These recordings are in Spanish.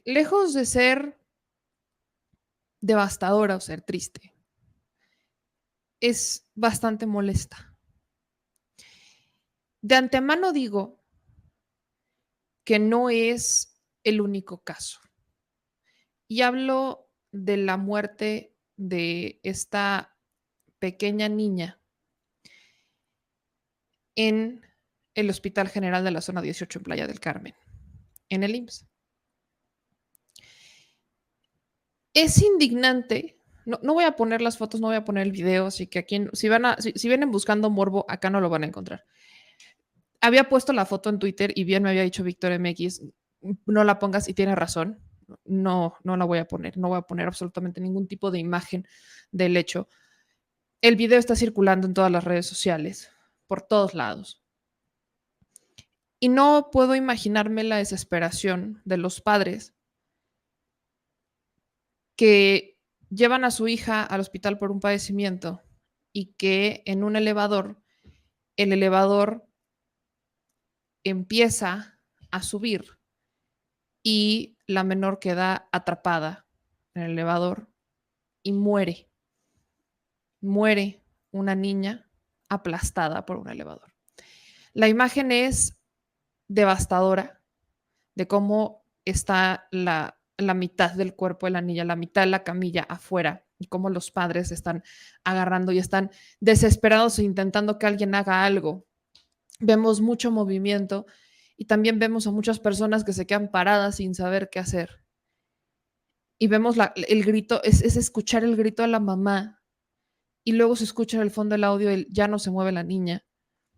lejos de ser devastadora o ser triste, es bastante molesta. De antemano digo que no es el único caso. Y hablo de la muerte de esta pequeña niña en el Hospital General de la Zona 18 en Playa del Carmen, en el IMSS. Es indignante. No voy a poner las fotos, no voy a poner el video, así que aquí, si vienen buscando morbo, acá no lo van a encontrar. Había puesto la foto en Twitter y bien me había dicho Víctor MX, no la pongas y tiene razón. No la voy a poner, no voy a poner absolutamente ningún tipo de imagen del hecho. El video está circulando en todas las redes sociales, por todos lados. Y no puedo imaginarme la desesperación de los padres que llevan a su hija al hospital por un padecimiento y que en un elevador, el elevador empieza a subir y la menor queda atrapada en el elevador y muere. Muere una niña aplastada por un elevador. La imagen es devastadora de cómo está la mitad del cuerpo de la niña, la mitad de la camilla afuera, y cómo los padres están agarrando y están desesperados e intentando que alguien haga algo. Vemos mucho movimiento y también vemos a muchas personas que se quedan paradas sin saber qué hacer. Y vemos el grito, es escuchar el grito de la mamá y luego se escucha en el fondo del audio el ya no se mueve la niña,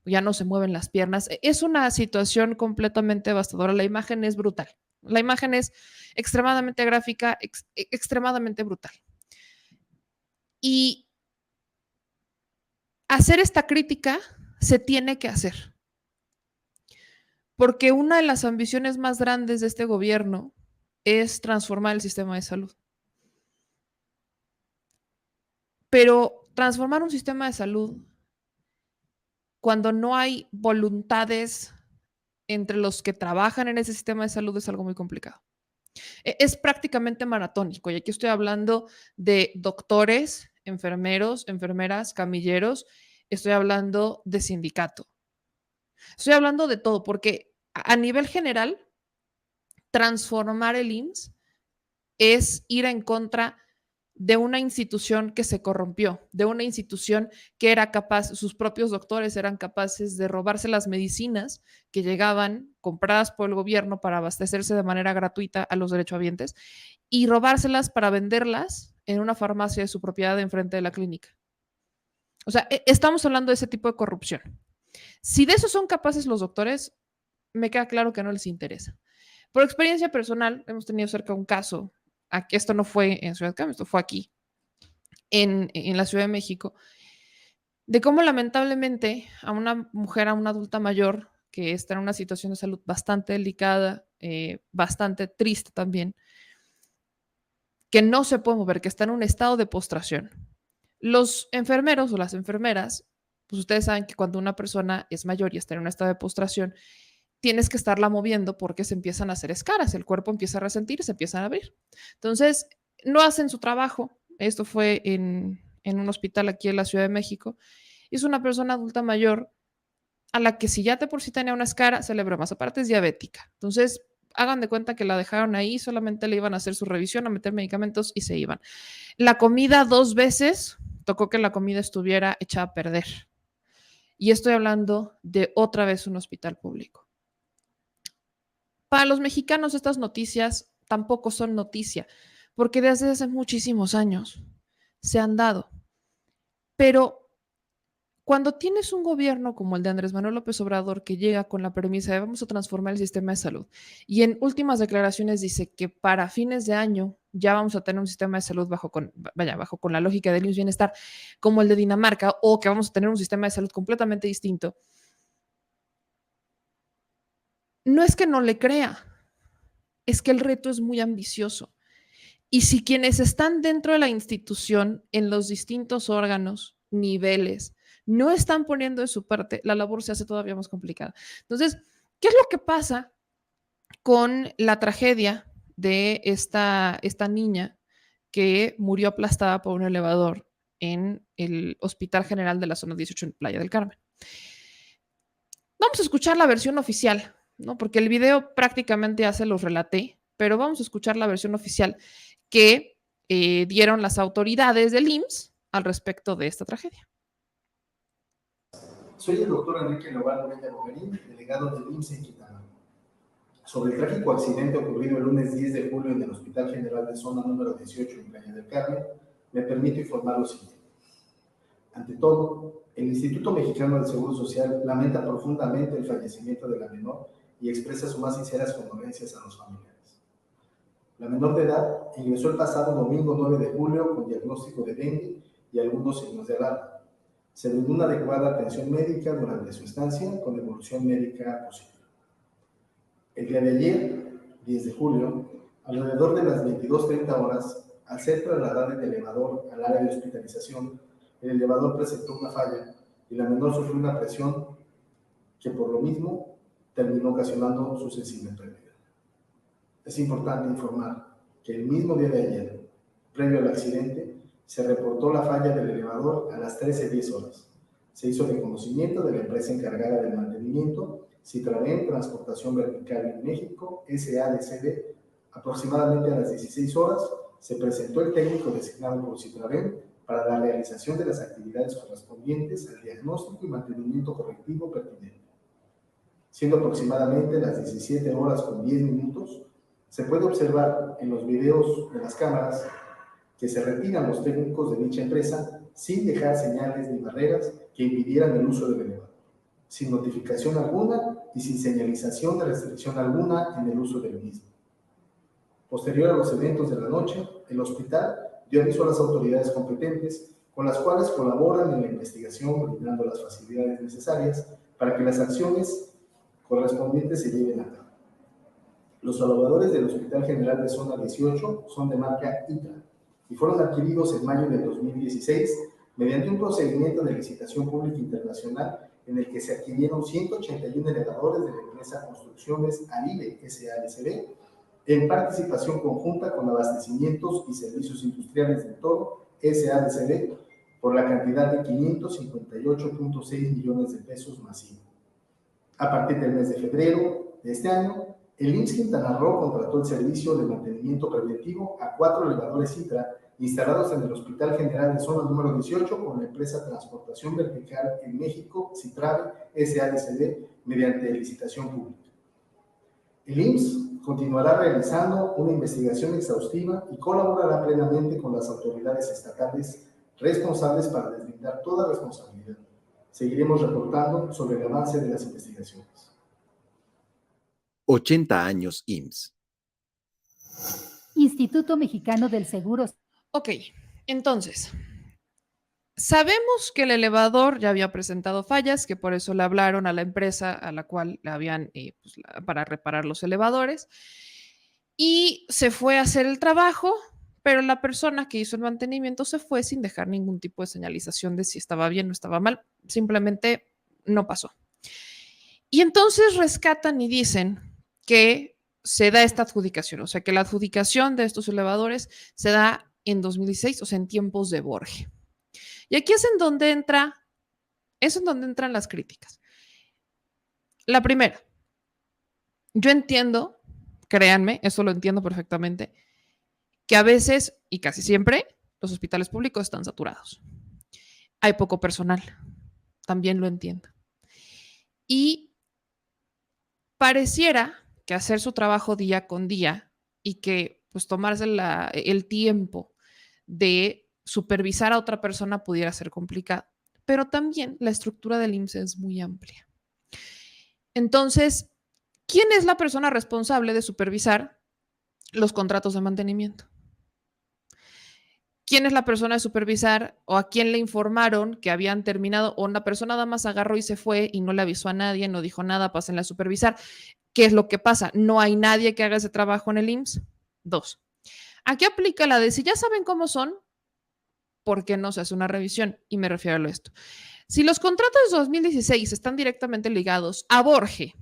ya no se mueven las piernas. Es una situación completamente devastadora. La imagen es brutal. La imagen es extremadamente gráfica, extremadamente brutal. Y hacer esta crítica se tiene que hacer. Porque una de las ambiciones más grandes de este gobierno es transformar el sistema de salud. Pero transformar un sistema de salud cuando no hay voluntades entre los que trabajan en ese sistema de salud es algo muy complicado. Es prácticamente maratónico. Y aquí estoy hablando de doctores, enfermeros, enfermeras, camilleros. Estoy hablando de sindicato. Estoy hablando de todo, porque a nivel general, transformar el IMSS es ir en contra de una institución que se corrompió, de una institución que era capaz, sus propios doctores eran capaces de robarse las medicinas que llegaban compradas por el gobierno para abastecerse de manera gratuita a los derechohabientes y robárselas para venderlas en una farmacia de su propiedad enfrente de la clínica. O sea, estamos hablando de ese tipo de corrupción. Si de eso son capaces los doctores, me queda claro que no les interesa. Por experiencia personal, hemos tenido cerca un caso, aquí, esto no fue en Ciudad de Cambio, esto fue aquí, en la Ciudad de México, de cómo lamentablemente a una mujer, a una adulta mayor, que está en una situación de salud bastante delicada, bastante triste también, que no se puede mover, que está en un estado de postración. Los enfermeros o las enfermeras, pues ustedes saben que cuando una persona es mayor y está en un estado de postración, tienes que estarla moviendo porque se empiezan a hacer escaras, el cuerpo empieza a resentir, se empiezan a abrir. Entonces, no hacen su trabajo. Esto fue en un hospital aquí en la Ciudad de México. Es una persona adulta mayor a la que si ya de por sí tenía una escara, se le abrió más. Aparte es diabética. Entonces, hagan de cuenta que la dejaron ahí, solamente le iban a hacer su revisión, a meter medicamentos y se iban. La comida 2 veces, tocó que la comida estuviera hecha a perder. Y estoy hablando de otra vez un hospital público. Para los mexicanos estas noticias tampoco son noticia, porque desde hace muchísimos años se han dado. Pero cuando tienes un gobierno como el de Andrés Manuel López Obrador que llega con la premisa de vamos a transformar el sistema de salud y en últimas declaraciones dice que para fines de año ya vamos a tener un sistema de salud bajo con la lógica del bienestar como el de Dinamarca o que vamos a tener un sistema de salud completamente distinto, no es que no le crea, es que el reto es muy ambicioso. Y si quienes están dentro de la institución, en los distintos órganos, niveles, no están poniendo de su parte, la labor se hace todavía más complicada. Entonces, ¿qué es lo que pasa con la tragedia de esta niña que murió aplastada por un elevador en el Hospital General de la Zona 18 en Playa del Carmen. Vamos a escuchar la versión oficial, ¿no? Porque el video prácticamente ya se los relaté, pero vamos a escuchar la versión oficial que dieron las autoridades del IMSS al respecto de esta tragedia. Soy el doctor Enrique Noval Ureña Bogarín, delegado del IMSS en Quintana. Sobre el trágico accidente ocurrido el lunes 10 de julio en el Hospital General de Zona número 18 en Playa del Carmen, me permito informar lo siguiente. Ante todo, el Instituto Mexicano del Seguro Social lamenta profundamente el fallecimiento de la menor y expresa sus más sinceras condolencias a los familiares. La menor de edad ingresó el pasado domingo 9 de julio con diagnóstico de dengue y algunos signos de alarma. Se brindó una adecuada atención médica durante su estancia con evolución médica positiva. El día de ayer, 10 de julio, alrededor de las 22:30 horas, al ser trasladada en elevador al área de hospitalización, el elevador presentó una falla y la menor sufrió una presión que por lo mismo terminó ocasionando su sensible pérdida. Es importante informar que el mismo día de ayer, previo al accidente, se reportó la falla del elevador a las 13:10 horas. Se hizo reconocimiento de la empresa encargada del mantenimiento, Citraven Transportación Vertical en México, SADCB. Aproximadamente a las 16 horas se presentó el técnico designado por Citraven para la realización de las actividades correspondientes al diagnóstico y mantenimiento correctivo pertinente. Siendo aproximadamente las 17 horas con 10 minutos, se puede observar en los videos de las cámaras que se retiran los técnicos de dicha empresa sin dejar señales ni barreras que impidieran el uso del elevador, sin notificación alguna y sin señalización de restricción alguna en el uso del mismo. Posterior a los eventos de la noche, el hospital dio aviso a las autoridades competentes, con las cuales colaboran en la investigación, brindando las facilidades necesarias para que las acciones correspondientes se lleven a cabo. Los salvadores del Hospital General de Zona 18 son de marca ITRA y fueron adquiridos en mayo de 2016 mediante un procedimiento de licitación pública internacional en el que se adquirieron 181 elevadores de la empresa Construcciones Aribe SADCB en participación conjunta con Abastecimientos y Servicios Industriales del Toro SADCB por la cantidad de 558.6 millones de pesos masivos. A partir del mes de febrero de este año, el IMSS Quintana Roo contrató el servicio de mantenimiento preventivo a 4 elevadores ITRA instalados en el Hospital General de Zona número 18 con la empresa Transportación Vertical en México, Citrave SADCB, mediante licitación pública. El IMSS continuará realizando una investigación exhaustiva y colaborará plenamente con las autoridades estatales responsables para deslindar toda responsabilidad. Seguiremos reportando sobre el avance de las investigaciones. 80 años IMSS. Instituto Mexicano del Seguro. Ok, entonces, sabemos que el elevador ya había presentado fallas, que por eso le hablaron a la empresa a la cual le habían, para reparar los elevadores, y se fue a hacer el trabajo, pero la persona que hizo el mantenimiento se fue sin dejar ningún tipo de señalización de si estaba bien o estaba mal, simplemente no pasó. Y entonces rescatan y dicen que se da esta adjudicación, o sea, que la adjudicación de estos elevadores se da en 2016, o sea, en tiempos de Borge. Y aquí es en donde entran las críticas. La primera, yo entiendo, créanme, eso lo entiendo perfectamente, que a veces y casi siempre los hospitales públicos están saturados. Hay poco personal, también lo entiendo. Y pareciera que hacer su trabajo día con día y que pues tomarse el tiempo de supervisar a otra persona pudiera ser complicado, pero también la estructura del IMSS es muy amplia. Entonces, ¿quién es la persona responsable de supervisar los contratos de mantenimiento? ¿Quién es la persona de supervisar o a quién le informaron que habían terminado o una persona nada más agarró y se fue y no le avisó a nadie, no dijo nada, pásenle a supervisar? ¿Qué es lo que pasa? No hay nadie que haga ese trabajo en el IMSS. 2. Aquí aplica la de si ya saben cómo son, ¿por qué no se hace una revisión? Y me refiero a esto. Si los contratos de 2016 están directamente ligados a Borge,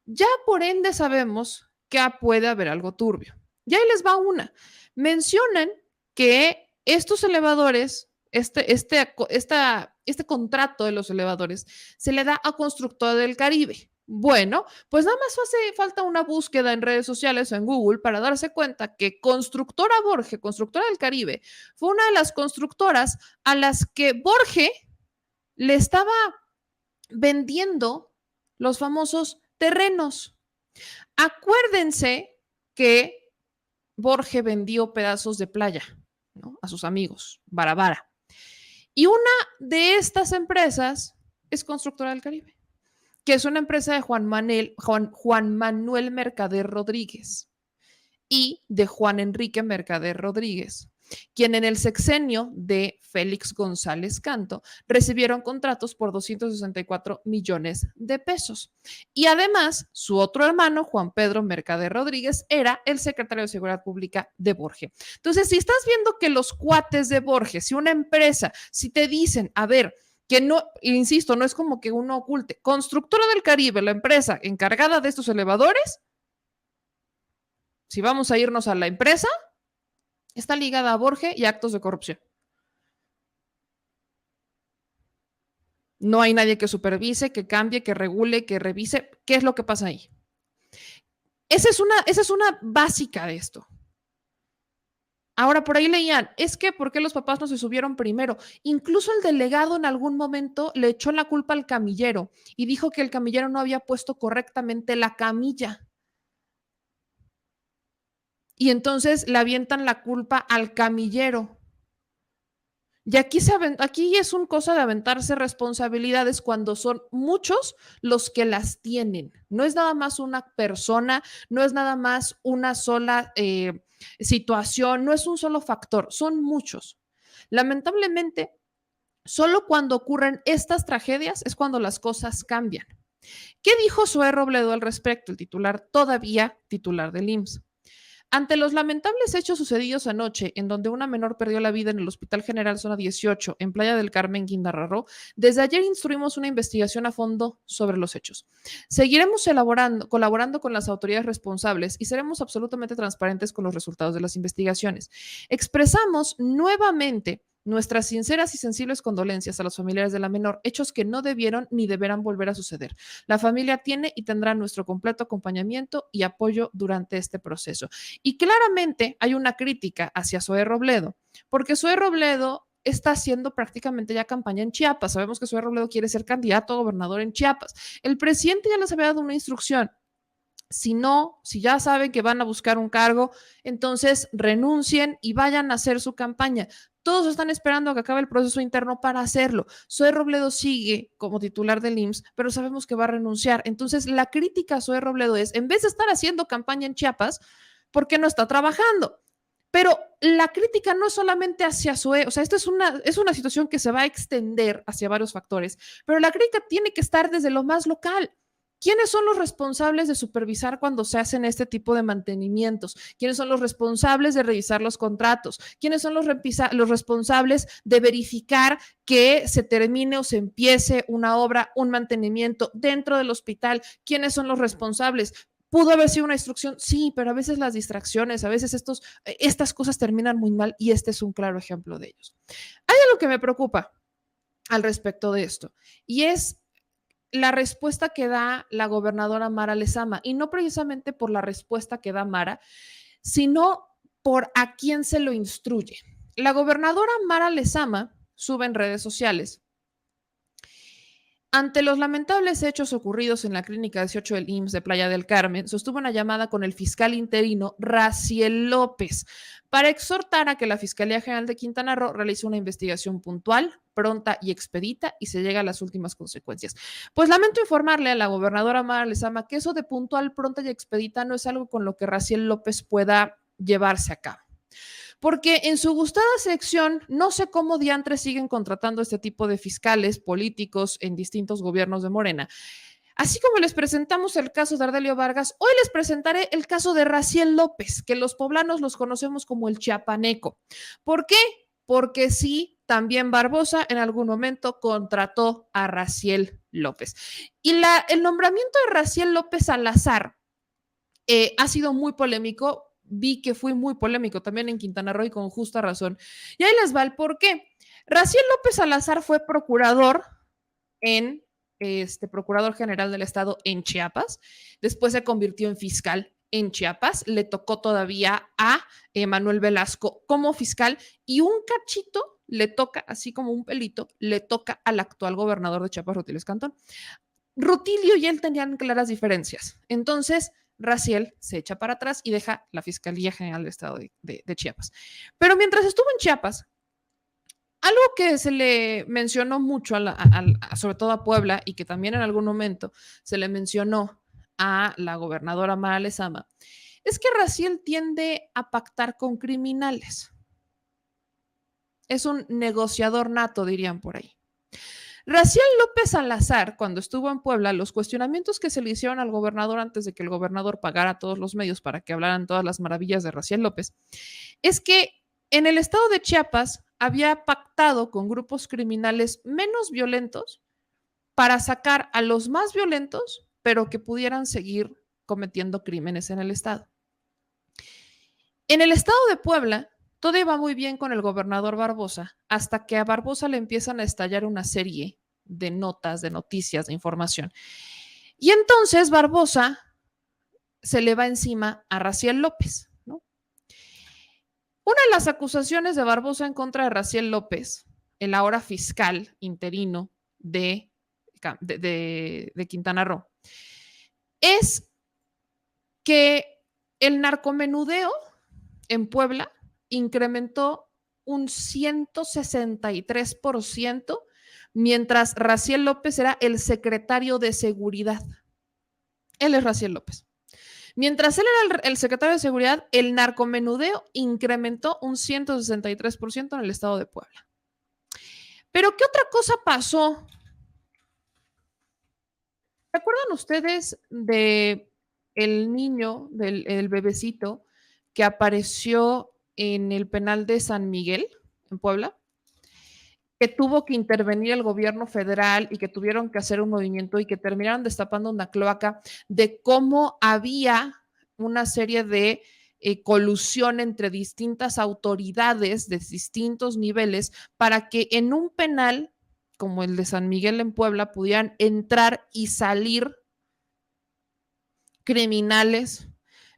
ya por ende sabemos que puede haber algo turbio. Y ahí les va una. Mencionan que estos elevadores, este contrato de los elevadores, se le da a Constructora del Caribe. Bueno, pues nada más hace falta una búsqueda en redes sociales o en Google para darse cuenta que Constructora Borge, Constructora del Caribe, fue una de las constructoras a las que Borge le estaba vendiendo los famosos terrenos. Acuérdense que Borge vendió pedazos de playa, ¿no?, a sus amigos, Barabara. Y una de estas empresas es Constructora del Caribe, que es una empresa de Juan Manuel Mercader Rodríguez y de Juan Enrique Mercader Rodríguez, quien en el sexenio de Félix González Canto recibieron contratos por 264 millones de pesos. Y además, su otro hermano, Juan Pedro Mercader Rodríguez, era el secretario de Seguridad Pública de Borge. Entonces, si estás viendo que los cuates de Borge, si una empresa, si te dicen, a ver, que no, insisto, no es como que uno oculte, Constructora del Caribe, la empresa encargada de estos elevadores, si vamos a irnos a la empresa, está ligada a Borge y a actos de corrupción. No hay nadie que supervise, que cambie, que regule, que revise. ¿Qué es lo que pasa ahí? Esa es una básica de esto. Ahora, por ahí leían, es que ¿por qué los papás no se subieron primero? Incluso el delegado en algún momento le echó la culpa al camillero y dijo que el camillero no había puesto correctamente la camilla. Y entonces le avientan la culpa al camillero. Y aquí es una cosa de aventarse responsabilidades cuando son muchos los que las tienen. No es nada más una persona, no es nada más una sola situación, no es un solo factor, son muchos. Lamentablemente, solo cuando ocurren estas tragedias es cuando las cosas cambian. ¿Qué dijo Zoé Robledo al respecto, el todavía titular del IMSS? Ante los lamentables hechos sucedidos anoche, en donde una menor perdió la vida en el Hospital General Zona 18, en Playa del Carmen, Quintana Roo, desde ayer instruimos una investigación a fondo sobre los hechos. Seguiremos colaborando con las autoridades responsables y seremos absolutamente transparentes con los resultados de las investigaciones. Expresamos nuevamente nuestras sinceras y sensibles condolencias a los familiares de la menor, hechos que no debieron ni deberán volver a suceder. La familia tiene y tendrá nuestro completo acompañamiento y apoyo durante este proceso. Y claramente hay una crítica hacia Zoé Robledo, porque Zoé Robledo está haciendo prácticamente ya campaña en Chiapas. Sabemos que Zoé Robledo quiere ser candidato a gobernador en Chiapas. El presidente ya les había dado una instrucción. Si ya saben que van a buscar un cargo, entonces renuncien y vayan a hacer su campaña. Todos están esperando a que acabe el proceso interno para hacerlo. Zoé Robledo sigue como titular del IMSS, pero sabemos que va a renunciar. Entonces, la crítica a Zoé Robledo es, en vez de estar haciendo campaña en Chiapas, ¿por qué no está trabajando? Pero la crítica no es solamente hacia Zoé, o sea, esta es una situación que se va a extender hacia varios factores, pero la crítica tiene que estar desde lo más local. ¿Quiénes son los responsables de supervisar cuando se hacen este tipo de mantenimientos? ¿Quiénes son los responsables de revisar los contratos? ¿Quiénes son los responsables de verificar que se termine o se empiece una obra, un mantenimiento dentro del hospital? ¿Quiénes son los responsables? ¿Pudo haber sido una instrucción? Sí, pero a veces las distracciones, a veces estas cosas terminan muy mal y este es un claro ejemplo de ellos. Hay algo que me preocupa al respecto de esto y es la respuesta que da la gobernadora Mara Lezama, y no precisamente por la respuesta que da Mara, sino por a quién se lo instruye. La gobernadora Mara Lezama sube en redes sociales: ante los lamentables hechos ocurridos en la clínica 18 del IMSS de Playa del Carmen, sostuvo una llamada con el fiscal interino Raciel López para exhortar a que la Fiscalía General de Quintana Roo realice una investigación puntual, pronta y expedita y se llegue a las últimas consecuencias. Pues lamento informarle a la gobernadora Mara Lezama que eso de puntual, pronta y expedita no es algo con lo que Raciel López pueda llevarse a cabo. Porque en su gustada sección, no sé cómo diantres siguen contratando este tipo de fiscales políticos en distintos gobiernos de Morena. Así como les presentamos el caso de Ardelio Vargas, hoy les presentaré el caso de Raciel López, que los poblanos los conocemos como el chiapaneco. ¿Por qué? Porque sí, también Barbosa en algún momento contrató a Raciel López. Y el nombramiento de Raciel López Salazar ha sido muy polémico. Vi que fue muy polémico también en Quintana Roo y con justa razón. Y ahí les va el por qué. Raciel López Salazar fue procurador procurador general del estado en Chiapas, después se convirtió en fiscal en Chiapas, le tocó todavía a Manuel Velasco como fiscal y un cachito le toca, así como un pelito, le toca al actual gobernador de Chiapas, Rutilio Escandón. Rutilio y él tenían claras diferencias. Entonces, Raciel se echa para atrás y deja la Fiscalía General del Estado de Chiapas. Pero mientras estuvo en Chiapas, algo que se le mencionó mucho, sobre todo a Puebla, y que también en algún momento se le mencionó a la gobernadora Mara Lezama, es que Raciel tiende a pactar con criminales. Es un negociador nato, dirían por ahí. Raciel López Salazar, cuando estuvo en Puebla, los cuestionamientos que se le hicieron al gobernador antes de que el gobernador pagara todos los medios para que hablaran todas las maravillas de Raciel López, es que en el estado de Chiapas había pactado con grupos criminales menos violentos para sacar a los más violentos, pero que pudieran seguir cometiendo crímenes en el estado. En el estado de Puebla, todo iba muy bien con el gobernador Barbosa, hasta que a Barbosa le empiezan a estallar una serie de notas, de noticias, de información. Y entonces Barbosa se le va encima a Raciel López, ¿no? Una de las acusaciones de Barbosa en contra de Raciel López, el ahora fiscal interino de Quintana Roo, es que el narcomenudeo en Puebla incrementó un 163%, mientras Raciel López era el secretario de seguridad. Él es Raciel López. Mientras él era el secretario de seguridad, el narcomenudeo incrementó un 163% en el estado de Puebla. Pero ¿qué otra cosa pasó? ¿Se acuerdan ustedes de el niño, el bebecito que apareció en el penal de San Miguel, en Puebla? Que tuvo que intervenir el gobierno federal y que tuvieron que hacer un movimiento y que terminaron destapando una cloaca de cómo había una serie de colusión entre distintas autoridades de distintos niveles para que en un penal como el de San Miguel en Puebla pudieran entrar y salir criminales,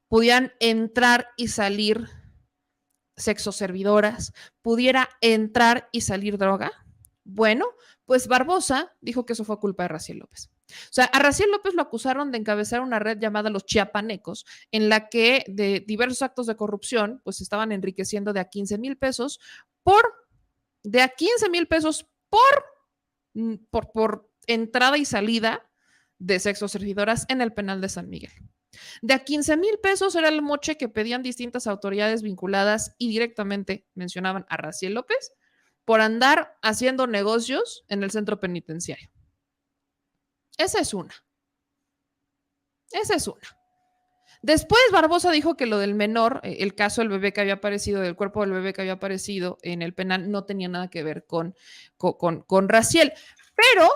pudieran entrar y salir sexoservidoras, pudiera entrar y salir droga. Bueno, pues Barbosa dijo que eso fue culpa de Raciel López. O sea, a Raciel López lo acusaron de encabezar una red llamada Los Chiapanecos, en la que de diversos actos de corrupción, pues estaban enriqueciendo de a 15,000 pesos por entrada y salida de sexoservidoras en el penal de San Miguel. De a 15,000 pesos era el moche que pedían distintas autoridades vinculadas y directamente mencionaban a Raciel López por andar haciendo negocios en el centro penitenciario. Esa es una. Después Barbosa dijo que lo del menor, el caso del bebé que había aparecido, del cuerpo del bebé que había aparecido en el penal, no tenía nada que ver con Raciel. Pero,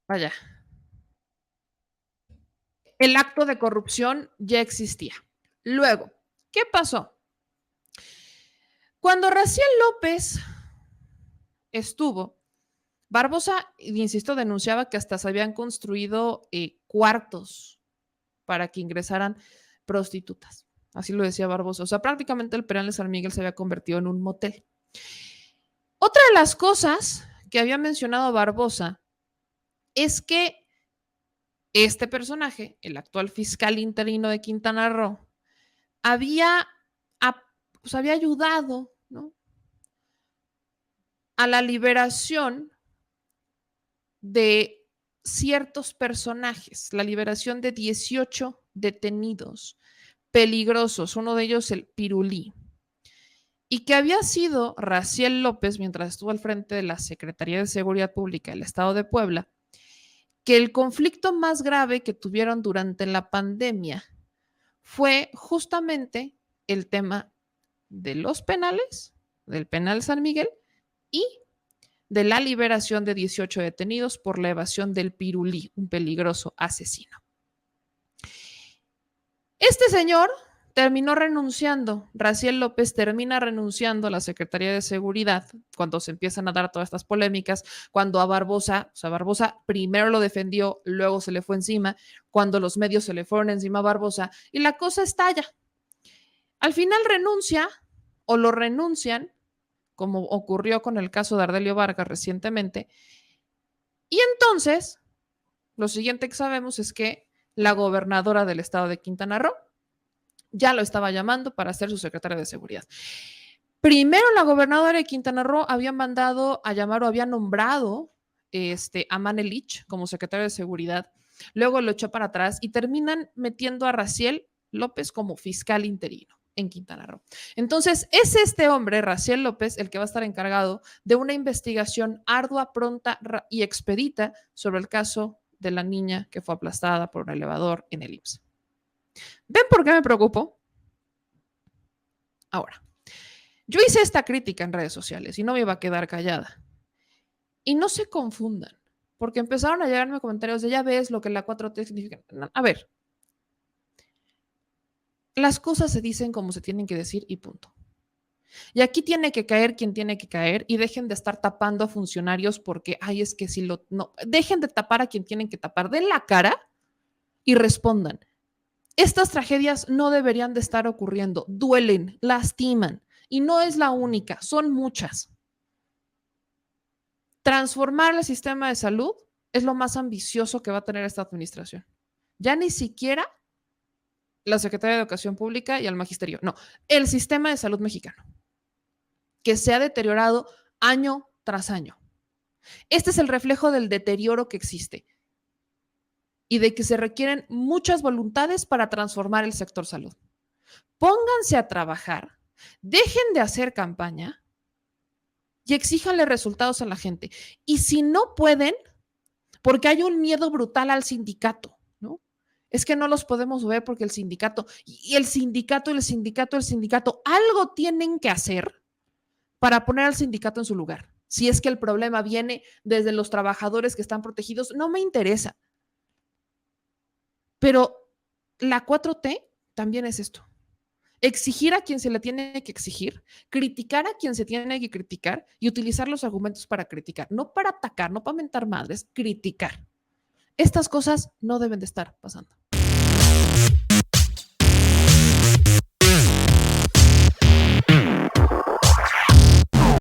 vaya, el acto de corrupción ya existía. Luego, ¿qué pasó? Cuando Raciel López estuvo, Barbosa, insisto, denunciaba que hasta se habían construido cuartos para que ingresaran prostitutas. Así lo decía Barbosa. O sea, prácticamente el penal de San Miguel se había convertido en un motel. Otra de las cosas que había mencionado Barbosa es que este personaje, el actual fiscal interino de Quintana Roo, había ayudado, ¿no?, a la liberación de ciertos personajes, la liberación de 18 detenidos peligrosos, uno de ellos el Pirulí, y que había sido Raciel López, mientras estuvo al frente de la Secretaría de Seguridad Pública del Estado de Puebla, que el conflicto más grave que tuvieron durante la pandemia fue justamente el tema de los penales, del penal San Miguel y de la liberación de 18 detenidos por la evasión del Pirulí, un peligroso asesino. Este señor terminó renunciando, Raciel López termina renunciando a la Secretaría de Seguridad cuando se empiezan a dar todas estas polémicas, cuando a Barbosa, o sea, Barbosa primero lo defendió, luego se le fue encima, cuando los medios se le fueron encima a Barbosa y la cosa estalla. Al final renuncia o lo renuncian, como ocurrió con el caso de Ardelio Vargas recientemente, y entonces lo siguiente que sabemos es que la gobernadora del estado de Quintana Roo ya lo estaba llamando para ser su secretaria de seguridad. Primero la gobernadora de Quintana Roo había mandado a llamar o había nombrado a Manelich como secretario de seguridad, luego lo echó para atrás y terminan metiendo a Raciel López como fiscal interino en Quintana Roo. Entonces, es este hombre, Raciel López, el que va a estar encargado de una investigación ardua, pronta y expedita sobre el caso de la niña que fue aplastada por un elevador en el IMSS. ¿Ven por qué me preocupo? Ahora, yo hice esta crítica en redes sociales y no me iba a quedar callada. Y no se confundan, porque empezaron a llegarme comentarios de ya ves lo que la 4T significa. A ver, las cosas se dicen como se tienen que decir y punto. Y aquí tiene que caer quien tiene que caer y dejen de estar tapando a funcionarios porque, ay, es que si lo... No, dejen de tapar a quien tienen que tapar. Den la cara y respondan. Estas tragedias no deberían de estar ocurriendo. Duelen, lastiman. Y no es la única, son muchas. Transformar el sistema de salud es lo más ambicioso que va a tener esta administración. Ya ni siquiera la Secretaría de Educación Pública y el Magisterio, no, el sistema de salud mexicano, que se ha deteriorado año tras año. Este es el reflejo del deterioro que existe y de que se requieren muchas voluntades para transformar el sector salud. Pónganse a trabajar, dejen de hacer campaña y exíjanle resultados a la gente. Y si no pueden, porque hay un miedo brutal al sindicato, ¿no? Es que no los podemos ver porque el sindicato, algo tienen que hacer para poner al sindicato en su lugar. Si es que el problema viene desde los trabajadores que están protegidos, no me interesa. Pero la 4T también es esto. Exigir a quien se le tiene que exigir, criticar a quien se tiene que criticar y utilizar los argumentos para criticar, no para atacar, no para mentar madres, criticar. Estas cosas no deben de estar pasando.